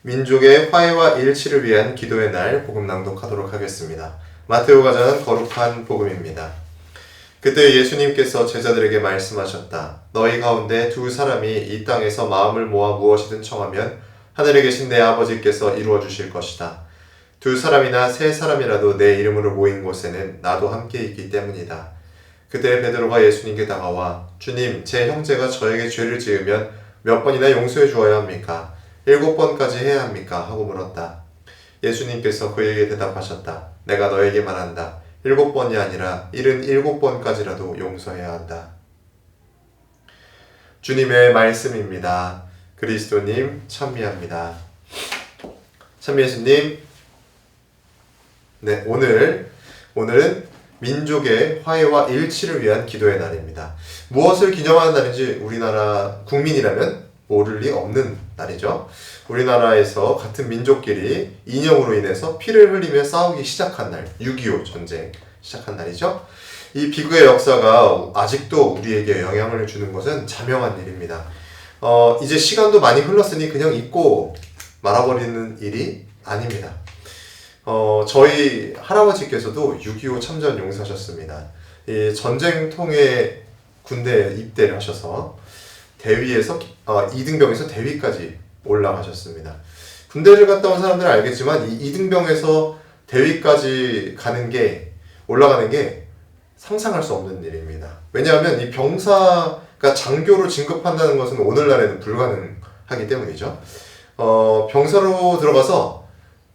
민족의 화해와 일치를 위한 기도의 날 복음 낭독하도록 하겠습니다. 마테오가 전한 거룩한 복음입니다. 그때 예수님께서 제자들에게 말씀하셨다. 너희 가운데 두 사람이 이 땅에서 마음을 모아 무엇이든 청하면 하늘에 계신 내 아버지께서 이루어 주실 것이다. 두 사람이나 세 사람이라도 내 이름으로 모인 곳에는 나도 함께 있기 때문이다. 그때 베드로가 예수님께 다가와 주님, 제 형제가 저에게 죄를 지으면 몇 번이나 용서해 주어야 합니까? 7번까지 해야 합니까? 하고 물었다. 예수님께서 그에게 대답하셨다. 내가 너에게 말한다. 7번이 아니라 77번까지라도 용서해야 한다. 주님의 말씀입니다. 그리스도님 찬미합니다. 찬미 예수님. 네, 오늘은 민족의 화해와 일치를 위한 기도의 날입니다. 무엇을 기념하는 날인지 우리나라 국민이라면 모를 리 없는 날이죠. 우리나라에서 같은 민족끼리 이념으로 인해서 피를 흘리며 싸우기 시작한 날, 6.25 전쟁 시작한 날이죠. 이 비극의 역사가 아직도 우리에게 영향을 주는 것은 자명한 일입니다. 이제 시간도 많이 흘렀으니 그냥 잊고 말아버리는 일이 아닙니다. 저희 할아버지께서도 6.25 참전 용사셨습니다. 이 전쟁통에 군대에 입대를 하셔서 대위에서 이등병에서 대위까지 올라가셨습니다. 군대를 갔다 온 사람들은 알겠지만 이 이등병에서 대위까지 올라가는 게 상상할 수 없는 일입니다. 왜냐하면 이 병사가 장교로 진급한다는 것은 오늘날에는 불가능하기 때문이죠. 병사로 들어가서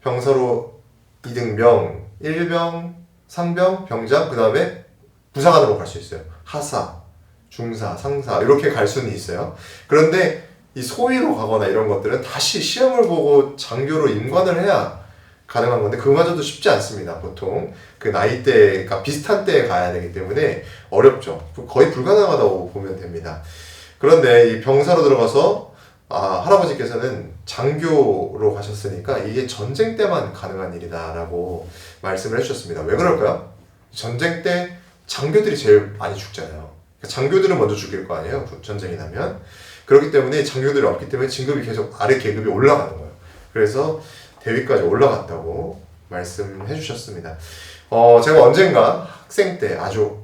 병사로 2등병, 1병, 상병, 병장, 그 다음에 부사관으로 갈 수 있어요. 하사, 중사, 상사 이렇게 갈 수는 있어요. 그런데 이 소위로 가거나 이런 것들은 다시 시험을 보고 장교로 임관을 해야 가능한 건데 그마저도 쉽지 않습니다. 보통 그 나이대가 비슷한 때에 가야 되기 때문에 어렵죠. 거의 불가능하다고 보면 됩니다. 그런데 이 병사로 들어가서 할아버지께서는 장교로 가셨으니까 이게 전쟁 때만 가능한 일이다라고 말씀을 해주셨습니다. 왜 그럴까요? 전쟁 때 장교들이 제일 많이 죽잖아요. 장교들은 먼저 죽일 거 아니에요. 전쟁이 나면. 그렇기 때문에 장교들이 없기 때문에 진급이 계속 아래 계급이 올라가는 거예요. 그래서 대위까지 올라갔다고 말씀해 주셨습니다. 제가 언젠가 학생 때 아주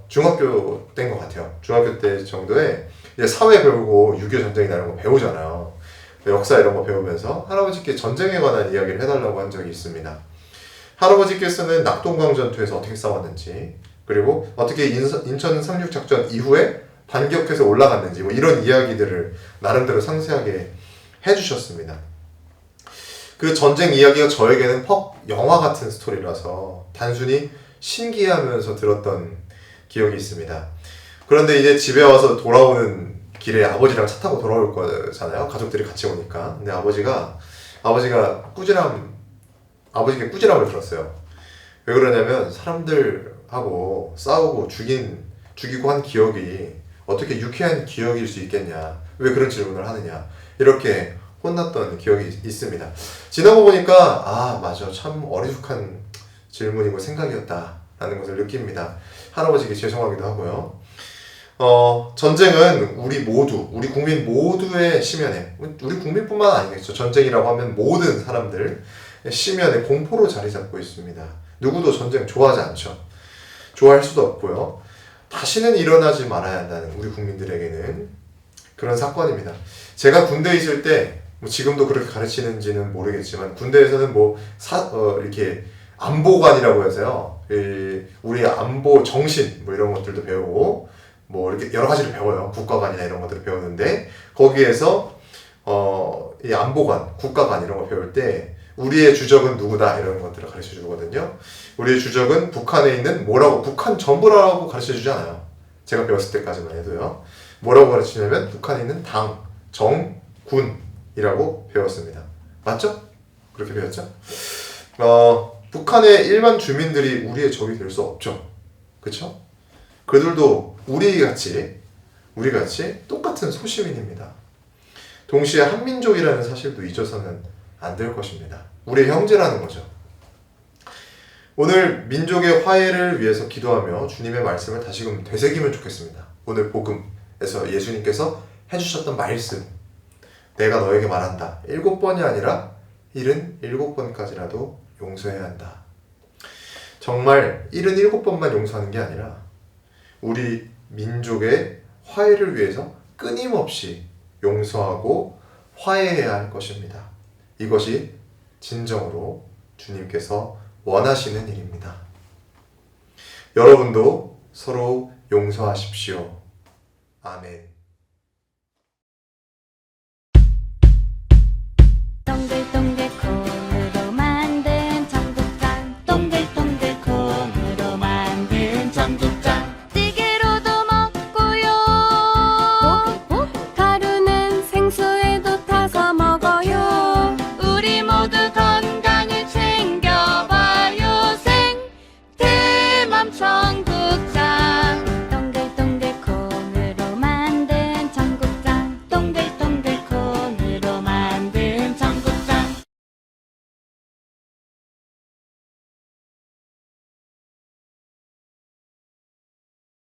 중학교 때인 것 같아요. 중학교 때 정도에 이제 사회 배우고 6.25 전쟁이 나는 거 배우잖아요. 역사 이런 거 배우면서 할아버지께 전쟁에 관한 이야기를 해달라고 한 적이 있습니다. 할아버지께서는 낙동강 전투에서 어떻게 싸웠는지, 그리고 어떻게 인천 상륙작전 이후에 반격해서 올라갔는지 이런 이야기들을 나름대로 상세하게 해주셨습니다. 그 전쟁 이야기가 저에게는 영화 같은 스토리라서 단순히 신기하면서 들었던 기억이 있습니다. 그런데 이제 집에 와서 돌아오는 길에 아버지랑 차 타고 돌아올 거잖아요. 가족들이 같이 오니까. 근데 아버지가 아버지께 꾸지람을 들었어요. 왜 그러냐면 사람들하고 싸우고 죽이고 한 기억이 어떻게 유쾌한 기억일 수 있겠냐. 왜 그런 질문을 하느냐. 이렇게 혼났던 기억이 있습니다. 지나고 보니까 맞아. 참 어리숙한 질문이고 생각이었다라는 것을 느낍니다. 할아버지께 죄송하기도 하고요. 전쟁은 우리 국민 모두의 심연에, 우리 국민뿐만 아니겠죠. 전쟁이라고 하면 모든 사람들 심연에 공포로 자리 잡고 있습니다. 누구도 전쟁 좋아하지 않죠. 좋아할 수도 없고요. 다시는 일어나지 말아야 한다는 우리 국민들에게는 그런 사건입니다. 제가 군대에 있을 때, 지금도 그렇게 가르치는지는 모르겠지만, 군대에서는 이렇게 안보관이라고 해서요, 우리 안보 정신, 이런 것들도 배우고, 이렇게 여러 가지를 배워요. 국가관이나 이런 것들을 배우는데, 거기에서, 이 안보관, 국가관 이런 거 배울 때, 우리의 주적은 누구다 이런 것들을 가르쳐 주거든요. 우리의 주적은 북한에 있는 북한 전부라고 가르쳐 주지 않아요. 제가 배웠을 때까지만 해도요. 뭐라고 가르치냐면 북한에 있는 당, 정, 군이라고 배웠습니다. 맞죠? 그렇게 배웠죠? 북한의 일반 주민들이 우리의 적이 될 수 없죠. 그쵸? 그들도 우리 같이 똑같은 소시민입니다. 동시에 한민족이라는 사실도 잊어서는 안 될 것입니다. 우리의 형제라는 거죠. 오늘 민족의 화해를 위해서 기도하며 주님의 말씀을 다시금 되새기면 좋겠습니다. 오늘 복음에서 예수님께서 해주셨던 말씀, 내가 너에게 말한다. 7번이 아니라 77번까지라도 용서해야 한다. 정말 77번만 용서하는 게 아니라 우리 민족의 화해를 위해서 끊임없이 용서하고 화해해야 할 것입니다. 이것이 진정으로 주님께서 원하시는 일입니다. 여러분도 서로 용서하십시오. 아멘.